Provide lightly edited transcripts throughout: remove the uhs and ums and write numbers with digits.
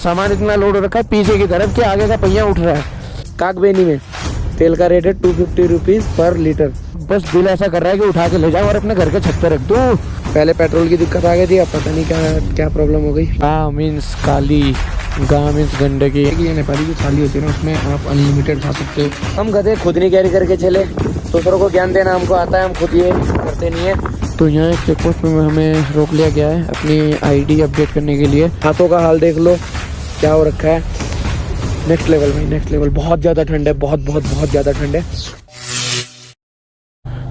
सामान इतना लोड हो रखा है पीछे की तरफ कि आगे का पहिया उठ रहा है। काकबेनी में तेल का रेट है 250 रुपीज़ पर लीटर। बस दिल ऐसा कर रहा है कि उठा के ले जाऊँ और अपने घर के छत पे रख दूँ। पहले पेट्रोल की दिक्कत आ गई थी, अब पता नहीं क्या प्रॉब्लम हो गई। मीन्स काली, गा मीन्स गंडकी। ये नेपाली जो थाली होती है ना उसमें आप अनलिमिटेड खा सकते हो। हम गधे खुद नहीं कैरी करके चले, दूसरों को ज्ञान देना हमको आता है, हम खुद ये करते नहीं है। तो यहाँ एक चेक पोस्ट में हमें रोक लिया गया है अपनी ID अपडेट करने के लिए। हाथों का हाल देख लो क्या हो रखा है। नेक्स्ट लेवल भाई, नेक्स्ट लेवल। बहुत ज़्यादा ठंड है, बहुत ज़्यादा ठंड है।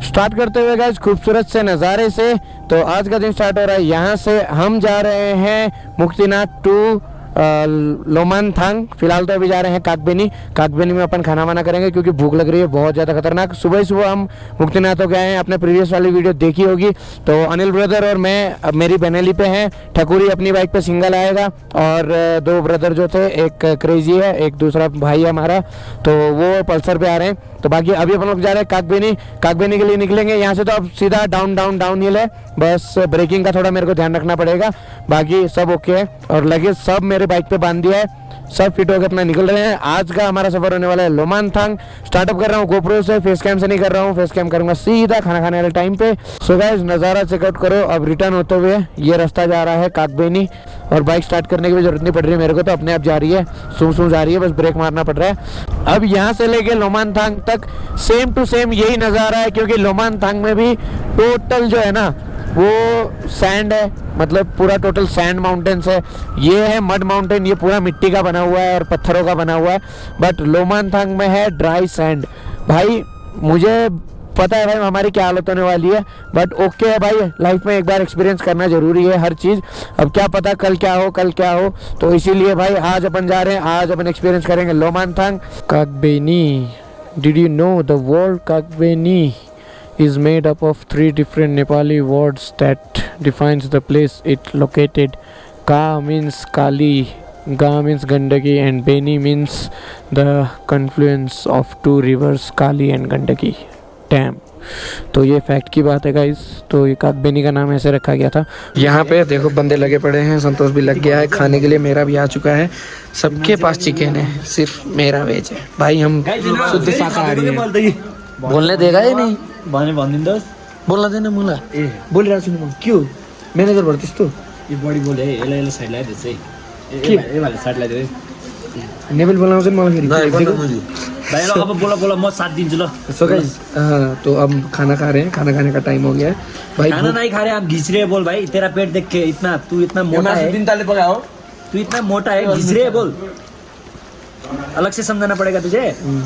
स्टार्ट करते हुए गाइस खूबसूरत से नज़ारे से। तो आज का दिन स्टार्ट हो रहा है यहाँ से। हम जा रहे हैं मुक्तिनाथ टू लोमानथांग। फिलहाल तो अभी जा रहे हैं काकबेनी में अपन खाना वाना करेंगे क्योंकि भूख लग रही है बहुत ज़्यादा खतरनाक। सुबह ही सुबह हम मुक्तिनाथ हो गए हैं। आपने प्रीवियस वाली वीडियो देखी होगी। तो अनिल ब्रदर और मैं अब मेरी बनेली पे हैं। ठकुरी अपनी बाइक पे सिंगल आएगा और दो ब्रदर जो थे, एक क्रेजी है, एक दूसरा भाई है हमारा, तो वो पल्सर पे आ रहे हैं। तो बाकी अभी अपन लोग जा रहे हैं काकबेनी के लिए निकलेंगे यहाँ से। तो अब सीधा डाउन हिल है, बस ब्रेकिंग का थोड़ा मेरे को ध्यान रखना पड़ेगा। बाकी सब ओके है और लगेज सब मेरे बाइक पे बांध दिया है, सब फिट होकर अपना निकल रहे हैं। आज का हमारा सफर होने वाला है लोमानथांग। स्टार्टअप कर रहा हूँ गोप्रो से, फेस कैम से नहीं कर रहा हूँ। फेस कैम करूंगा सीधा खाना खाने वाले टाइम पे। सो गाइस नज़ारा चेकआउट करो। अब रिटर्न होते हुए ये रास्ता जा रहा है काकबेनी और बाइक स्टार्ट करने की भी जरूरत नहीं पड़ रही है मेरे को, तो अपने आप जा रही है, सूं जा रही है, बस ब्रेक मारना पड़ रहा है। अब यहाँ से लेके लोमानथांग तक सेम टू सेम यही नज़ारा है क्योंकि लोमानथांग में भी टोटल जो है ना वो सैंड है, मतलब पूरा टोटल सैंड माउंटेन्स है। ये है मड माउंटेन, ये पूरा मिट्टी का बना हुआ है और पत्थरों का बना हुआ है। बट लोमानथांग में है ड्राई सैंड। भाई मुझे पता है भाई हमारी क्या हालत होने वाली है, बट ओके है भाई, लाइफ में एक बार एक्सपीरियंस करना जरूरी है हर चीज़। अब क्या पता कल क्या हो, तो इसीलिए भाई आज अपन जा रहे हैं, आज अपन एक्सपीरियंस करेंगे Lomanthang. Kagbeni, did you know the word Kagbeni is made up of 3 different Nepali words that defines the place it located. Ka means Kali, Ga means Gandaki, and Beni means the confluence of 2 rivers Kali and Gandaki. Damn. तो ये fact की बात है guys. तो ये काकबेनी का नाम ऐसे रखा गया था। यहाँ पे देखो बंदे लगे पड़े हैं, संतोष भी लग गया है खाने के लिए, मेरा भी आ चुका है। सबके पास चिकन है, सिर्फ मेरा वेज है। भाई हम शुद्ध शाकाहारी हैं। बोलने देगा या नहीं? बोलना देना मुला बोल रहा सुन क्यों मैनेजर भर्तीस तो ये बडी बोले एला साइड ला दे के ए वाला साइड ला दे नेबल बोलाउँछ नि मलाई फेरि भाइ अब बोला म साथ दिन्छु ल। सो गाइस तो अब खाना खा रहे हैं, खाना खाने का टाइम हो गया है भाई। खाना नहीं खा रहे आप घिस रहे बोल भाई, तेरा पेट देख के इतना तू इतना मोटा है, तू इतना मोटा है घिस रहे बोल, अलग से समझाना पड़ेगा तुझे।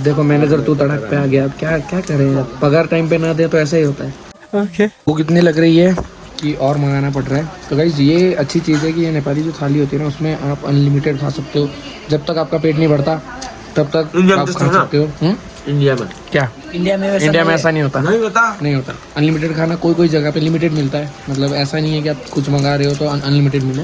देखो मैनेजर तू तड़क पे आ गया, अब क्या करें, पगार टाइम पे ना दे तो ऐसा ही होता है। ओके वो कितनी लग रही है कि और मंगाना पड़ रहा है। तो गाइस ये अच्छी चीज़ है कि ये नेपाली जो थाली होती है ना उसमें आप अनलिमिटेड खा सकते हो। जब तक आपका पेट नहीं भरता तब तक आप खा सकते हो। इंडिया में क्या? इंडिया में ऐसा नहीं होता, नहीं होता। अनलिमिटेड खाना कोई जगह पे लिमिटेड मिलता है, मतलब ऐसा नहीं है कि आप कुछ मंगा रहे हो तो अनलिमिटेड मिले।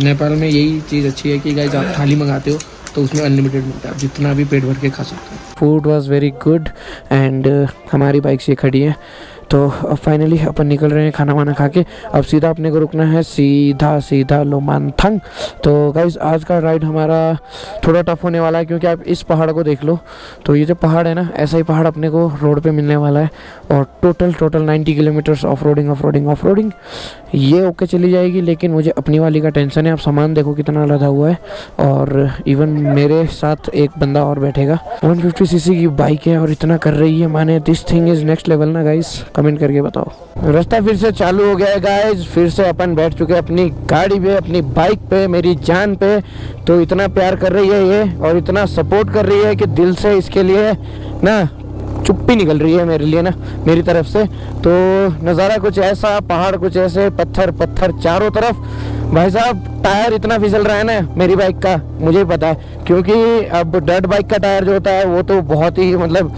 नेपाल में यही चीज़ अच्छी है कि गाइस आप थाली मंगाते हो तो उसमें अनलिमिटेड मिलता है, आप जितना भी पेट भर के खा सकते हो। Food was very good and हमारी बाइक से खड़ी है। तो अब फाइनली अपन निकल रहे हैं खाना वाना खा के। अब सीधा अपने को रुकना है सीधा लोमानथांग। तो गाइस आज का राइड हमारा थोड़ा टफ होने वाला है क्योंकि आप इस पहाड़ को देख लो। तो ये जो पहाड़ है ना, ऐसा ही पहाड़ अपने को रोड पे मिलने वाला है और टोटल 90 किलोमीटर्स ऑफ रोडिंग ये ओके चली जाएगी। लेकिन मुझे अपनी वाली का टेंशन है। आप सामान देखो कितना लदा हुआ है और इवन मेरे साथ एक बंदा और बैठेगा। 150 सीसी की बाइक है और इतना कर रही है, माने this thing is next level ना गाइस। कमेंट करके बताओ। रास्ता फिर से चालू हो गया है गाइस, फिर से अपन बैठ चुके हैं अपनी गाड़ी पे, अपनी बाइक पे, मेरी जान पे। तो इतना प्यार कर रही है ये और इतना सपोर्ट कर रही है कि दिल से इसके लिए ना चुप्पी निकल रही है मेरे लिए ना, मेरी तरफ से। तो नज़ारा कुछ ऐसा, पहाड़ कुछ ऐसे, पत्थर चारों तरफ। भाई साहब टायर इतना फिसल रहा है ना मेरी बाइक का, मुझे ही पता है क्योंकि अब डर्ट बाइक का टायर जो होता है वो तो बहुत ही मतलब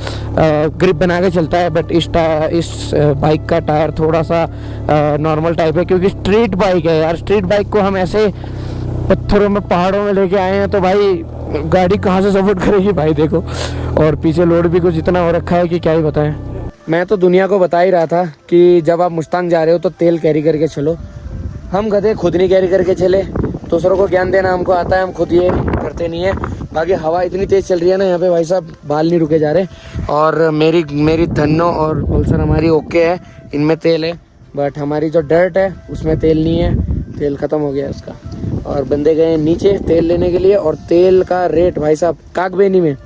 ग्रिप बना के चलता है। बट इस बाइक का टायर थोड़ा सा नॉर्मल टाइप है क्योंकि स्ट्रीट बाइक है यार। स्ट्रीट बाइक को हम ऐसे पत्थरों में पहाड़ों में लेके आए हैं तो भाई गाड़ी कहाँ से सपोर्ट करेगी भाई। देखो और पीछे लोड भी कुछ इतना हो रखा है कि क्या ही बताएं। मैं तो दुनिया को बता ही रहा था कि जब आप मुस्तांग जा रहे हो तो तेल कैरी करके चलो। हम गधे खुद नहीं कैरी करके चले, दूसरों को ज्ञान देना हमको आता है, हम खुद ये करते नहीं है। बाकी हवा इतनी तेज़ चल रही है ना यहाँ पे भाई साहब, बाल नहीं रुके जा रहे। और मेरी धन्नो और पल्सर हमारी ओके है, इनमें तेल है, बट हमारी जो डर्ट है उसमें तेल नहीं है, तेल ख़त्म हो गया उसका। और बंदे गए नीचे तेल लेने के लिए, और तेल का रेट भाई साहब काकबेनी में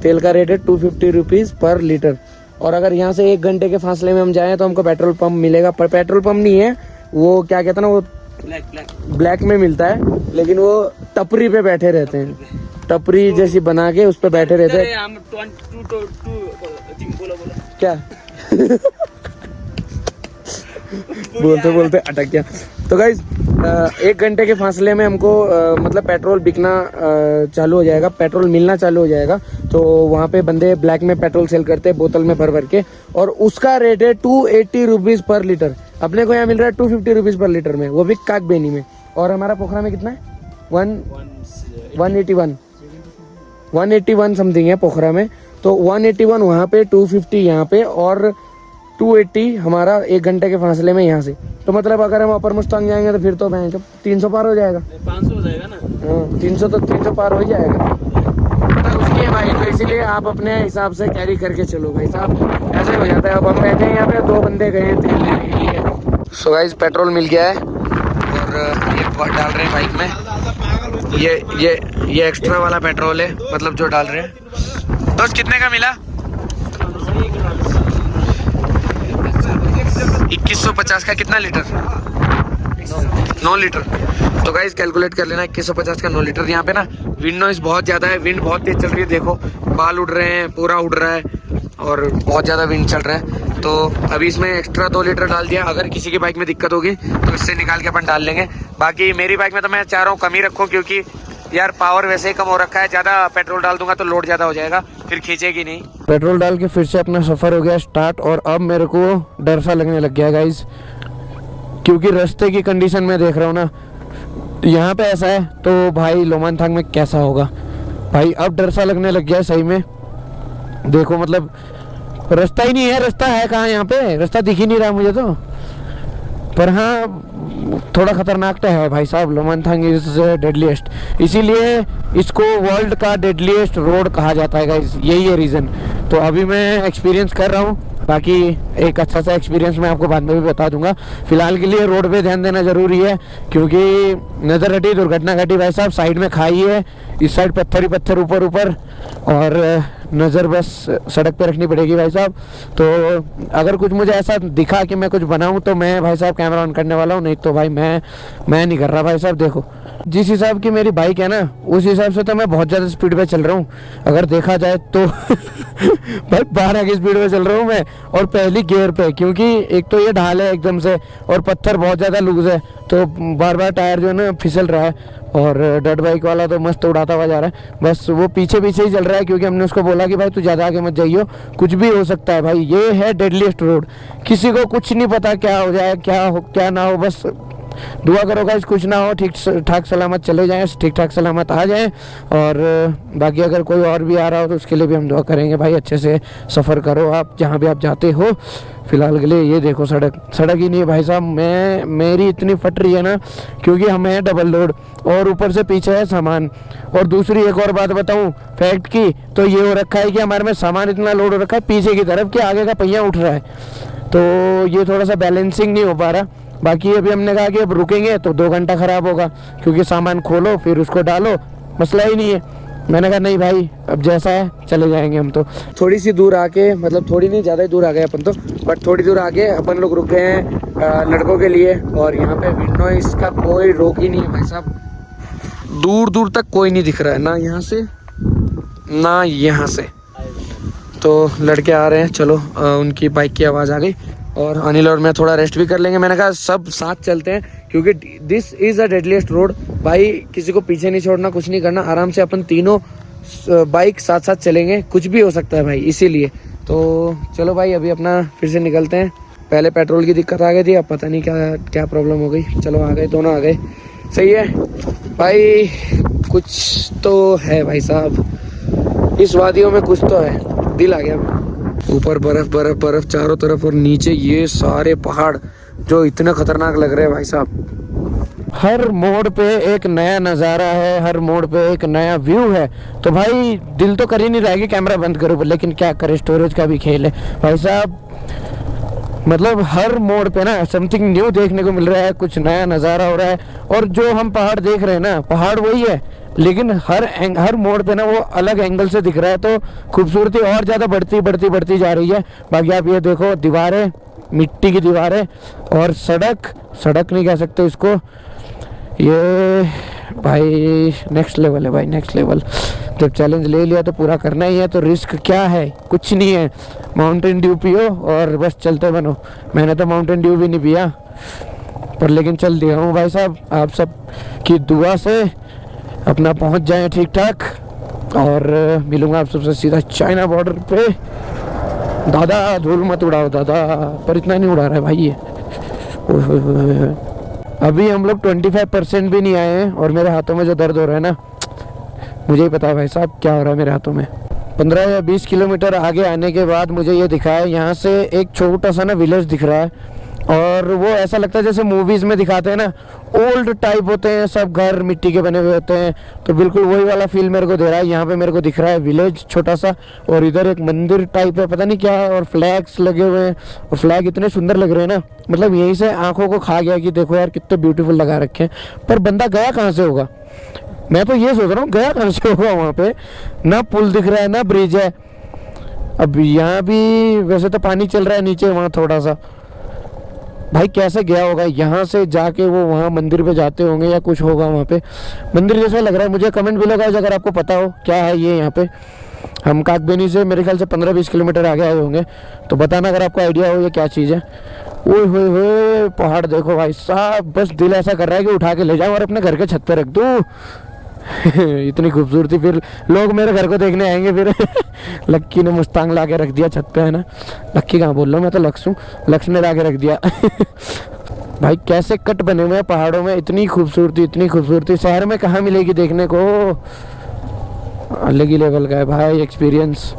तेल का रेट है 250 रुपीज़ पर लीटर। और अगर यहाँ से 1 घंटे के फासले में हम जाएँ तो हमको पेट्रोल पंप मिलेगा, पर पेट्रोल पंप नहीं है वो, क्या कहते हैं ना, वो ब्लैक में मिलता है, लेकिन वो टपरी पे बैठे रहते हैं, टपरी जैसी बना के उस पे बैठे रहते हैं। क्या बोलते बोलते अटक गया। तो गाइज 1 घंटे के फासले में हमको मतलब पेट्रोल बिकना चालू हो जाएगा, पेट्रोल मिलना चालू हो जाएगा। तो वहाँ पे बंदे ब्लैक में पेट्रोल सेल करते हैं बोतल में भर भर के, और उसका रेट है 280 रुपीज़ पर लीटर। अपने को यहाँ मिल रहा है 250 रुपीज़ पर लीटर में, वो भी काकबेनी में। और हमारा पोखरा में कितना है 181 समथिंग है पोखरा में। तो 181 वहाँ पे, 250 यहाँ पे, और 280 हमारा 1 घंटे के फासले में यहाँ से। तो मतलब अगर हम अपर मुस्तांग जाएंगे तो फिर तो बैंक 300 पार हो जाएगा, 500 हो जाएगा ना। हाँ 300 पार हो जाएगा, पता उसकी है भाई। तो इसीलिए आप अपने हिसाब से कैरी करके चलो भाई साहब, ऐसे हो जाता है। अब हम बैठे हैं यहाँ पे, 2 बंदे गए हैं तेल लेने के लिए। सो गाइस पेट्रोल मिल गया है, और ये डाल रहे हैं बाइक में, ये एक्स्ट्रा वाला पेट्रोल है, मतलब जो डाल रहे हैं। दोस्त कितने का मिला? 2150 का। कितना लीटर? 9 लीटर। तो गाइस कैलकुलेट कर लेना, 2150 का 9 लीटर। यहाँ पे ना विंड नॉइस बहुत ज़्यादा है, विंड बहुत तेज चल रही है, देखो बाल उड़ रहे हैं, पूरा उड़ रहा है, और बहुत ज़्यादा विंड चल रहा है। तो अभी इसमें एक्स्ट्रा 2 लीटर डाल दिया। अगर किसी की बाइक में दिक्कत होगी तो इससे निकाल के अपन डाल लेंगे। बाकी मेरी बाइक में तो मैं चाह रहा हूँ कम ही रखूँ, क्योंकि यार पावर वैसे ही कम हो रखा है, ज़्यादा पेट्रोल डाल दूंगा तो लोड ज़्यादा हो जाएगा, फिर खींचेगी नहीं। पेट्रोल डाल के फिर से अपना सफ़र हो गया स्टार्ट, और अब मेरे को डर सा लगने लग गया गाइस, क्योंकि रास्ते की कंडीशन में देख रहा हूँ ना, यहाँ पे ऐसा है तो भाई लोमानथांग में कैसा होगा भाई। अब डर सा लगने लग गया है सही में। देखो मतलब रास्ता ही नहीं है, रास्ता है कहाँ यहाँ पे, रास्ता दिख ही नहीं रहा मुझे तो। पर हाँ थोड़ा खतरनाक तो है भाई साहब, लोमानथांग इज डेडलीस्ट, इसीलिए इसको वर्ल्ड का डेडलीस्ट रोड कहा जाता है गाइस, यही है रीज़न। तो अभी मैं एक्सपीरियंस कर रहा हूँ, बाकी एक अच्छा सा एक्सपीरियंस मैं आपको बाद में भी बता दूंगा। फिलहाल के लिए रोड पे ध्यान देना ज़रूरी है, क्योंकि नज़र हटी दुर्घटना घटी भाई साहब। साइड में खाई है, इस साइड पत्थर ही पत्थर ऊपर ऊपर, और नज़र बस सड़क पे रखनी पड़ेगी भाई साहब। तो अगर कुछ मुझे ऐसा दिखा कि मैं कुछ बनाऊं तो मैं भाई साहब कैमरा ऑन करने वाला हूं, नहीं तो भाई मैं नहीं कर रहा भाई साहब। देखो जिस हिसाब की मेरी बाइक है ना, उस हिसाब से तो मैं बहुत ज़्यादा स्पीड पे चल रहा हूँ अगर देखा जाए तो। भाई 12 की स्पीड पे चल रहा हूँ मैं, और पहली गियर पे, क्योंकि एक तो ये ढाल है एकदम से, और पत्थर बहुत ज़्यादा लूज है, तो बार बार टायर जो है ना फिसल रहा है। और डर्ट बाइक वाला तो मस्त उड़ाता हुआ जा रहा है, बस वो पीछे पीछे ही चल रहा है, क्योंकि हमने उसको बोला कि भाई तू ज़्यादा आगे मत जाइयो, कुछ भी हो सकता है भाई। ये है डेडलीस्ट रोड, किसी को कुछ नहीं पता क्या हो जाए, क्या ना हो, बस दुआ करो गाइस कुछ ना हो, ठीक ठाक सलामत चले जाएं, ठीक ठाक सलामत आ जाएं। और बाकी अगर कोई और भी आ रहा हो तो उसके लिए भी हम दुआ करेंगे भाई, अच्छे से सफ़र करो आप जहाँ भी आप जाते हो। फिलहाल के लिए ये देखो सड़क ही नहीं है भाई साहब, मेरी इतनी फट रही है ना, क्योंकि हमें डबल लोड और ऊपर से पीछे है सामान। और दूसरी एक और बात बताऊं फैक्ट की, तो ये हो रखा है कि हमारे में सामान इतना लोड हो रखा है पीछे की तरफ कि आगे का पहिया उठ रहा है, तो ये थोड़ा सा बैलेंसिंग नहीं हो पा रहा। बाकी अभी हमने कहा कि अब रुकेंगे तो 2 घंटा ख़राब होगा, क्योंकि सामान खोलो फिर उसको डालो, मसला ही नहीं है। मैंने कहा नहीं भाई अब जैसा है चले जाएंगे हम। तो थोड़ी सी दूर आके, मतलब थोड़ी नहीं ज़्यादा ही दूर आ गए अपन तो, बट थोड़ी दूर आके अपन लोग रुक गए हैं लड़कों के लिए। और यहाँ पे विंड नॉइस का कोई रोक ही नहीं है भाई साहब, दूर दूर तक कोई नहीं दिख रहा है, ना यहाँ से ना यहाँ से। तो लड़के आ रहे हैं, चलो उनकी बाइक की आवाज़ आ गई, और अनिल और मैं थोड़ा रेस्ट भी कर लेंगे। मैंने कहा सब साथ चलते हैं, क्योंकि this is a deadliest road भाई, किसी को पीछे नहीं छोड़ना, कुछ नहीं करना, आराम से अपन तीनों बाइक साथ साथ चलेंगे, कुछ भी हो सकता है भाई, इसीलिए। तो चलो भाई अभी अपना फिर से निकलते हैं। पहले पेट्रोल की दिक्कत आ गई थी, अब पता नहीं क्या प्रॉब्लम हो गई। चलो आ गए, दोनों आ गए, सही है भाई। कुछ तो है भाई साहब, इस वादियों में कुछ तो है, दिल आ गया। ऊपर बर्फ बर्फ बर्फ चारों तरफ, और नीचे ये सारे पहाड़ जो इतने खतरनाक लग रहे हैं भाई साहब। हर मोड़ पे एक नया नज़ारा है, हर मोड़ पे एक नया व्यू है। तो भाई दिल तो कर ही नहीं रहा है कि कैमरा बंद करो, लेकिन क्या करें, स्टोरेज का भी खेल है भाई साहब। मतलब हर मोड़ पे ना समथिंग न्यू देखने को मिल रहा है, कुछ नया नज़ारा हो रहा है। और जो हम पहाड़ देख रहे हैं ना, पहाड़ वही है, लेकिन हर मोड़ पे ना वो अलग एंगल से दिख रहा है, तो खूबसूरती और ज़्यादा बढ़ती जा रही है। बाकी आप ये देखो, दीवारें, मिट्टी की दीवारें, और सड़क नहीं कह सकते इसको, ये भाई नेक्स्ट लेवल है भाई, नेक्स्ट लेवल। जब चैलेंज ले लिया तो पूरा करना ही है, तो रिस्क क्या है, कुछ नहीं है। माउंटेन ड्यू पियो और बस चलते बनो। मैंने तो माउंटेन ड्यू भी नहीं पिया, पर लेकिन चल दिया हूँ भाई साहब। आप सब की दुआ से अपना पहुँच जाएं ठीक ठाक, और मिलूँगा आप सबसे सीधा चाइना बॉर्डर पे। दादा धूल मत उड़ाओ दादा, पर इतना नहीं उड़ा रहा है भाई ये। अभी हम लोग 25% भी नहीं आए हैं, और मेरे हाथों में जो दर्द हो रहा है ना, मुझे ही पता है भाई साहब क्या हो रहा है मेरे हाथों में। 15 या 20 किलोमीटर आगे आने के बाद मुझे ये दिखा है, यहाँ से एक छोटा सा ना विलेज दिख रहा है, और वो ऐसा लगता है जैसे मूवीज़ में दिखाते हैं ना, ओल्ड टाइप होते हैं सब घर, मिट्टी के बने हुए होते हैं, तो बिल्कुल वही वाला फील मेरे को दे रहा है। यहाँ पे मेरे को दिख रहा है विलेज छोटा सा, और इधर एक मंदिर टाइप है, पता नहीं क्या है, और फ्लैग्स लगे हुए हैं, और फ्लैग इतने सुंदर लग रहे हैं ना, मतलब यहीं से आंखों को खा गया कि देखो यार कितने ब्यूटीफुल लगा रखे हैं। पर बंदा गया कहाँ से होगा, मैं तो ये सोच रहा हूँ गया कहाँ से होगा। वहाँ पे ना पुल दिख रहा है ना ब्रिज है। अब यहाँ भी वैसे तो पानी चल रहा है नीचे, वहाँ थोड़ा सा, भाई कैसे गया होगा यहाँ से जाके, वो वहाँ मंदिर पे जाते होंगे या कुछ होगा वहाँ पे, मंदिर जैसा लग रहा है मुझे। कमेंट भी लगाओ अगर आपको पता हो क्या है ये। यहाँ पे हम काकबेनी से मेरे ख्याल से 15-20 किलोमीटर आगे आए होंगे, तो बताना अगर आपको आइडिया हो ये क्या चीज़ है। ओए होए होए, पहाड़ देखो भाई साहब, बस दिल ऐसा कर रहा है कि उठा के ले जाऊँ और अपने घर के छत पे रख दूँ। इतनी खूबसूरती, फिर लोग मेरे घर को देखने आएंगे फिर। लक्की ने मुस्तांग ला के रख दिया छत पे, है ना। लक्की कहाँ बोल रहा हूँ, मैं तो लक्ष्य ने ला के रख दिया। भाई कैसे कट बने हुए हैं पहाड़ों में, इतनी खूबसूरती शहर में कहाँ मिलेगी देखने को। अलग ही लेवल का है भाई एक्सपीरियंस।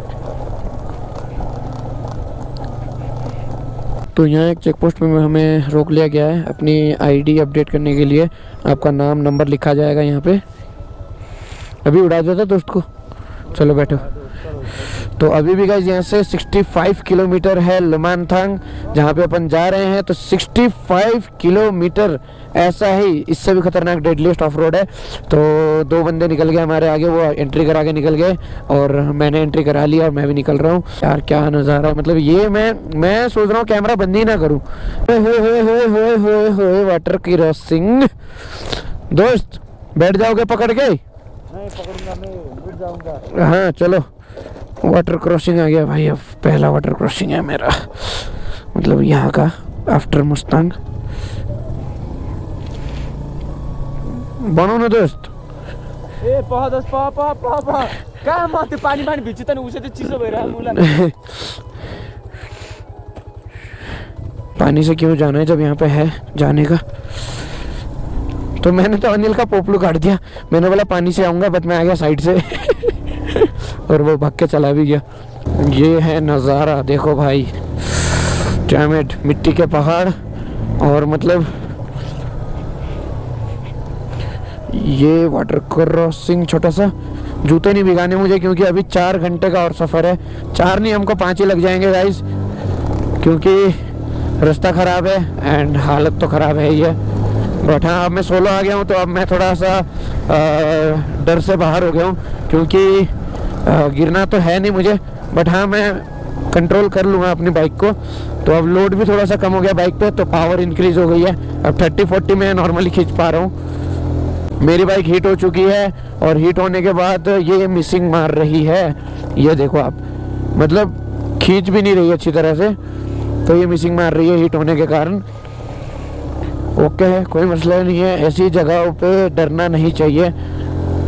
तो यहाँ एक चेक पोस्ट में हमें रोक लिया गया है अपनी आईडी अपडेट करने के लिए। आपका नाम नंबर लिखा जाएगा यहाँ पे। अभी उड़ा देता दोस्त को, चलो बैठो। तो अभी भी गाइस यहाँ से 65 किलोमीटर है लुमानथांग जहाँ पे अपन जा रहे हैं। तो 65 किलोमीटर, ऐसा ही इससे भी खतरनाक डेडलीस्ट ऑफ रोड है। तो 2 बंदे निकल गए हमारे आगे, वो एंट्री करा के निकल गए और मैंने एंट्री करा लिया और मैं भी निकल रहा हूँ। यार क्या नज़ारा है, मतलब ये मैं सोच रहा हूँ कैमरा बंद ही ना करूँ। वाटर क्रॉसिंग, दोस्त बैठ जाओगे पकड़ के? नहीं पकड़ूंगा, मैं रुक जाऊंगा। हाँ चलो, वाटर क्रॉसिंग आ गया भाई। अब पहला वाटर क्रॉसिंग है मेरा, मतलब यहाँ का आफ्टर मुस्तांग। बनो ना दोस्त। ए पहा दोस्त, पहा काय माते पानी भिजत आणि उसे ते चिसो भइरा मुला। पानी से क्यों जाना है जब यहाँ पे है जाने का। तो मैंने तो अनिल का पोपलू काट दिया, मैंने बोला पानी से आऊँगा, बट मैं आ गया साइड से। और वो भाग के चला भी गया। ये है नज़ारा देखो भाई, डैमेड मिट्टी के पहाड़, और मतलब ये वाटर क्रॉसिंग छोटा सा। जूते नहीं भिगाने मुझे क्योंकि अभी 4 घंटे का और सफ़र है। 4 नहीं, हमको 5 ही लग जाएंगे गाइस, क्योंकि रास्ता ख़राब है एंड हालत तो ख़राब है ही है। बट हाँ, अब मैं सोलो आ गया हूँ तो अब मैं थोड़ा सा डर से बाहर हो गया हूँ, क्योंकि गिरना तो है नहीं मुझे, बट हाँ मैं कंट्रोल कर लूँगा अपनी बाइक को। तो अब लोड भी थोड़ा सा कम हो गया बाइक पे, तो पावर इंक्रीज़ हो गई है। अब 30-40 में नॉर्मली खींच पा रहा हूँ। मेरी बाइक हीट हो चुकी है, और हीट होने के बाद ये मिसिंग मार रही है। ये देखो आप, मतलब खींच भी नहीं रही अच्छी तरह से, तो ये मिसिंग मार रही है हीट होने के कारण। ओके है, कोई मसला नहीं है। ऐसी जगहों पे डरना नहीं चाहिए,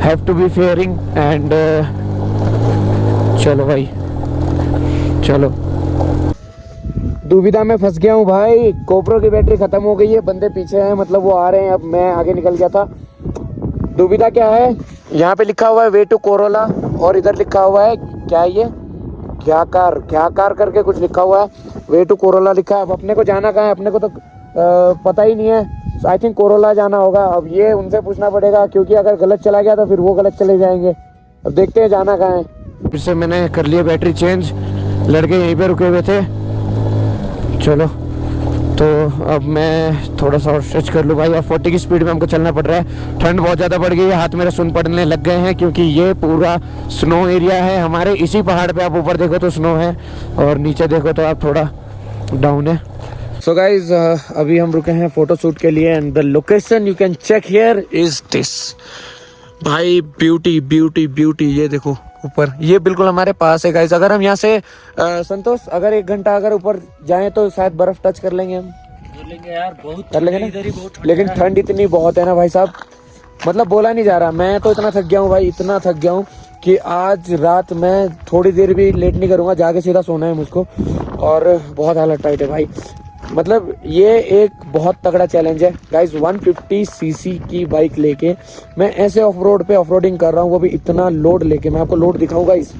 have to be fearing and चलो भाई चलो। दुविधा में फंस गया हूँ भाई, GoPro की बैटरी खत्म हो गई है, बंदे पीछे हैं, मतलब वो आ रहे हैं, अब मैं आगे निकल गया था। दुविधा क्या है, यहाँ पे लिखा हुआ है वे टू कोरोला, और इधर लिखा हुआ है क्या ये क्या कार करके कुछ लिखा हुआ है, वे टू कोरोला लिखा है। अब अपने को जाना कहाँ है, अपने को तो पता ही नहीं है। आई थिंक कोरोला जाना होगा। अब ये उनसे पूछना पड़ेगा, क्योंकि अगर गलत चला गया तो फिर वो गलत चले जाएंगे। अब देखते हैं जाना कहाँ है। फिर से मैंने कर लिया बैटरी चेंज, लड़के यहीं पे रुके हुए थे। चलो तो अब मैं थोड़ा सा और स्ट्रेच कर लूँ भाई। अब 40 की स्पीड में हमको चलना पड़ रहा है। ठंड बहुत ज़्यादा बढ़ गई है, हाथ मेरे सुन पड़ने लग गए हैं, क्योंकि ये पूरा स्नो एरिया है हमारे इसी पहाड़ पे। आप ऊपर देखो तो स्नो है और नीचे देखो तो आप थोड़ा डाउन है। सो गाइज अभी हम रुके हैं फोटो शूट के लिए and the location you can check here is this. भाई ब्यूटी ब्यूटी ब्यूटी, ये देखो ऊपर, ये बिल्कुल हमारे पास है गाइज। अगर हम यहाँ से संतोष अगर 1 घंटा अगर ऊपर जाएं तो शायद बर्फ टच कर लेंगे हम। कर लेंगे यार, बहुत कर लेंगे ना, इधर ही बहुत लेकिन ठंड इतनी बहुत है ना भाई साहब, मतलब बोला नहीं जा रहा। मैं तो इतना थक गया हूँ भाई, इतना थक गया हूँ कि आज रात मैं थोड़ी देर भी लेट नहीं करूँगा, जाके सीधा सोना है मुझको। और बहुत हालत टाइट है भाई, मतलब ये एक बहुत तगड़ा चैलेंज है गाइस। 150 सीसी की बाइक लेके मैं ऐसे ऑफ रोड पे ऑफ रोडिंग कर रहा हूँ, वो भी इतना लोड लेके। मैं आपको लोड दिखाऊंगा गाइस,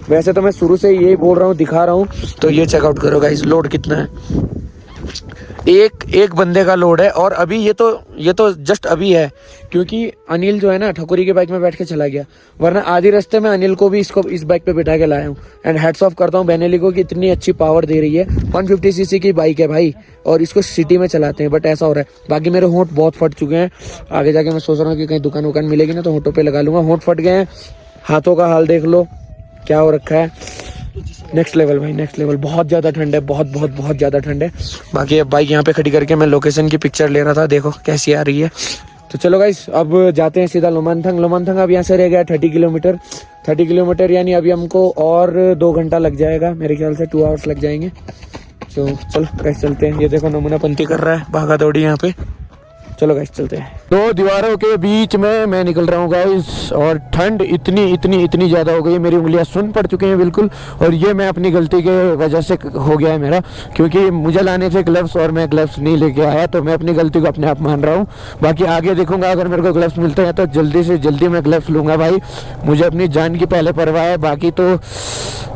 वैसे तो मैं शुरू से यही बोल रहा हूँ, दिखा रहा हूँ। तो ये चेकआउट करो गाइस, लोड कितना है। एक बंदे का लोड है। और अभी ये तो जस्ट अभी है, क्योंकि अनिल जो है ना ठकुरी की बाइक में बैठ के चला गया, वरना आधी रास्ते में अनिल को भी इस बाइक पे बिठा के लाया हूँ। एंड हेड्स ऑफ करता हूँ बेनेली को कि इतनी अच्छी पावर दे रही है। 150 सीसी की बाइक है भाई, और इसको सिटी में चलाते हैं, बट ऐसा हो रहा है। बाकी मेरे होंठ बहुत फट चुके हैं, आगे जाके मैं सोच रहा हूँ कि कहीं दुकान वुकान मिलेगी ना तो होंठों पे लगा लूंगा। होंठ फट गए हैं, हाथों का हाल देख लो क्या हो रखा है। नेक्स्ट लेवल भाई, नेक्स्ट लेवल। बहुत ज़्यादा ठंड है, बहुत बहुत बहुत ज़्यादा ठंड है। बाकी अब बाइक यहाँ पे खड़ी करके मैं लोकेशन की पिक्चर ले रहा था, देखो कैसी आ रही है। तो चलो गाइस अब जाते हैं सीधा लोमानथंग। लोमानथंग अब यहाँ से रह गया 30 किलोमीटर। 30 किलोमीटर यानी अभी हमको और 2 घंटा लग जाएगा, मेरे ख्याल से 2 आवर्स लग जाएंगे। तो चलो गाइस चलते हैं। ये देखो नमूना पंती कर रहा है, भागा दौड़ी यहाँ पे। चलो गाइस चलते हैं। 2 दीवारों के बीच में मैं निकल रहा हूँ गाइस, और ठंड इतनी इतनी इतनी ज़्यादा हो गई है, मेरी उंगलियां सुन पड़ चुकी हैं बिल्कुल। और ये मैं अपनी गलती के वजह से हो गया है मेरा, क्योंकि मुझे लाने थे ग्लव्स और मैं ग्लव्स नहीं लेके आया, तो मैं अपनी गलती को अपने आप मान रहा हूँ। बाकी आगे देखूंगा, अगर मेरे को ग्लव्स मिलते हैं तो जल्दी से जल्दी मैं ग्लव्स लूँगा भाई। मुझे अपनी जान की पहले परवाह है, बाकी तो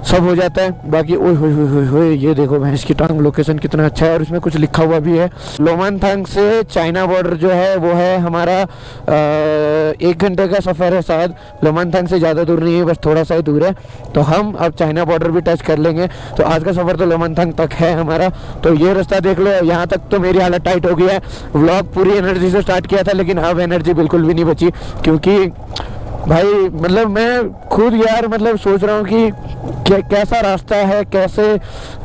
सब हो जाता है। बाकी ओए ये देखो भैंस की टांग, लोकेशन कितना अच्छा है, और इसमें कुछ लिखा हुआ भी है। लोमानथंग से चाइना बॉर्डर जो है वो है हमारा 1 घंटे का सफ़र है शायद। लोमानथंग से ज़्यादा दूर नहीं है, बस थोड़ा सा ही दूर है। तो हम अब चाइना बॉर्डर भी टच कर लेंगे। तो आज का सफ़र तो लोमानथंग तक है हमारा। तो ये रास्ता देख लो, यहाँ तक तो मेरी हालत टाइट हो गई है। व्लॉग पूरी एनर्जी से स्टार्ट किया था, लेकिन अब एनर्जी बिल्कुल भी नहीं बची, क्योंकि भाई मतलब मैं खुद यार मतलब सोच रहा हूँ कि कैसा रास्ता है, कैसे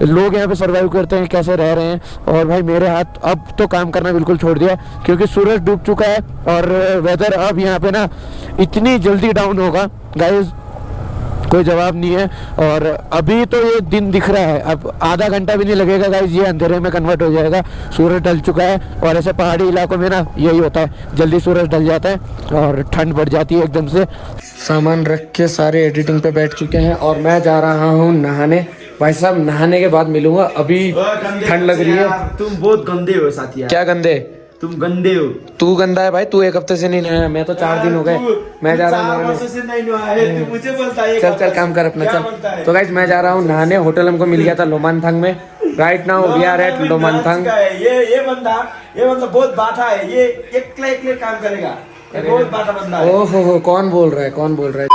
लोग यहाँ पे सर्वाइव करते हैं, कैसे रह रहे हैं। और भाई मेरे हाथ अब तो काम करना बिल्कुल छोड़ दिया, क्योंकि सूरज डूब चुका है और वेदर अब यहाँ पे ना इतनी जल्दी डाउन होगा गाइस, कोई जवाब नहीं है। और अभी तो ये दिन दिख रहा है, अब आधा घंटा भी नहीं लगेगा गाइस, ये अंधेरे में कन्वर्ट हो जाएगा। सूरज ढल चुका है, और ऐसे पहाड़ी इलाकों में ना यही होता है, जल्दी सूरज ढल जाता है और ठंड बढ़ जाती है एकदम से। सामान रख के सारे एडिटिंग पे बैठ चुके हैं, और मैं जा रहा हूँ नहाने। भाई साहब नहाने के बाद मिलूंगा, अभी ठंड लग रही है। तुम बहुत गंदे हो साथी। क्या गंदे? तुम गंदे हो। तू गंदा है भाई, तू 1 हफ्ते से नहीं नहाया, मैं तो 4 दिन हो गए। मैं जा रहा हूँ मुझे बोलता है। चल काम कर अपना, चल। तो गाइस मैं जा रहा हूँ नहाने। होटल हमको मिल गया था लोमानथंग में। Right now we are at Lomanthang. ये बंदा बहुत बाठा है, ये एकले काम करेगा, ये बहुत बाठा बंदा है। ओहो कौन बोल रहा है?